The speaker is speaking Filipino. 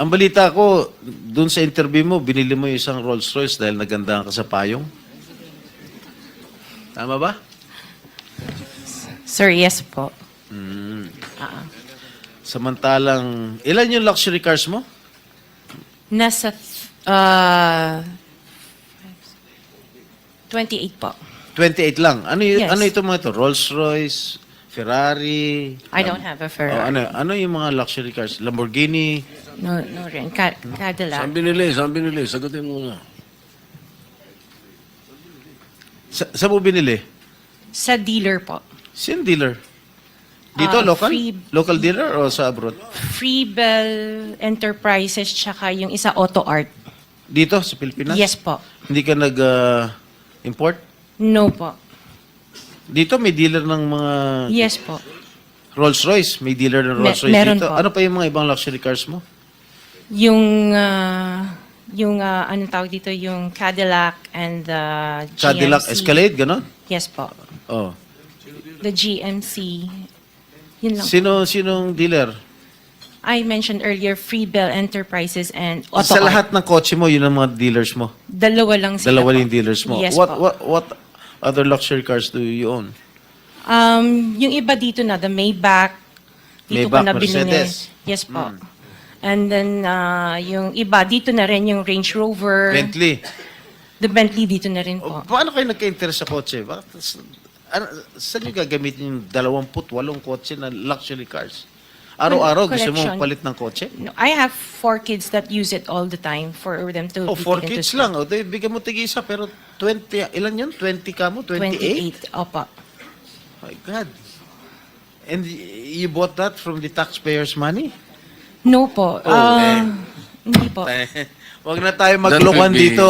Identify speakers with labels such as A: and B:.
A: Ang balita ko, dun sa interview mo, binili mo yung isang Rolls Royce dahil nagandahan ka sa payong. Tama ba?
B: Sir, yes po.
A: Samantalang, ilan yung luxury cars mo?
B: Nasa 28 po.
A: 28 lang. Ano,
B: Yes.
A: ano ito mga ito? Rolls Royce, Ferrari?
B: I don't have a
A: Oh,
B: Ferrari.
A: ano yung mga luxury cars? Lamborghini?
B: No rin. Cadillac.
C: Saan binili? Saan binili? Sagutin mo na.
A: Sa mo binili?
B: Sa dealer po.
A: Sino dealer? Dito, local? Local dealer o sa abroad?
B: Freebell Enterprises tsaka yung isa Auto Art.
A: Dito, sa Pilipinas?
B: Yes po.
A: Hindi ka nag-import?
B: No po.
A: Dito may dealer ng mga
B: Yes po.
A: Rolls Royce. May dealer ng Rolls Royce
B: meron
A: dito.
B: po.
A: Ano pa yung mga ibang luxury cars mo?
B: Yung anong tawag dito, yung Cadillac and the GMC.
A: Cadillac Escalade, gano'n?
B: Yes po.
A: Oh.
B: The GMC. Yun lang.
A: Sinong dealer?
B: I mentioned earlier Freebell Enterprises and Auto
A: Sa
B: Art.
A: lahat ng kotse mo, yun ang mga dealers mo.
B: Dalawa lang sila
A: Dalawa
B: po.
A: yung dealers mo.
B: Yes po.
A: What other luxury cars do you own?
B: Yung iba dito na, the Maybach. Dito ko
A: Maybach,
B: na binili.
A: Mercedes.
B: Yes po. And then, yung iba, dito na rin yung Range Rover.
A: Bentley.
B: The Bentley dito na rin
A: O,
B: po.
A: paano kayo nagka-interest sa kotse? Saan nyo gagamitin yung 28 kotse na luxury cars? Araw-araw gusto mo
B: Collection.
A: palit ng kotse?
B: No, I have 4 kids that use it all the time for them to
A: Oh,
B: be
A: 4
B: taken to
A: kids
B: school.
A: lang. O, bigyan mo tig-isa, pero 20, ilan yun? 20 ka mo? 28?
B: 28. Opo.
A: My God. And you bought that from the taxpayers' money?
B: No po.
A: Oh,
B: Hindi po.
A: Huwag na tayo maglokohan
C: That would be-
A: dito.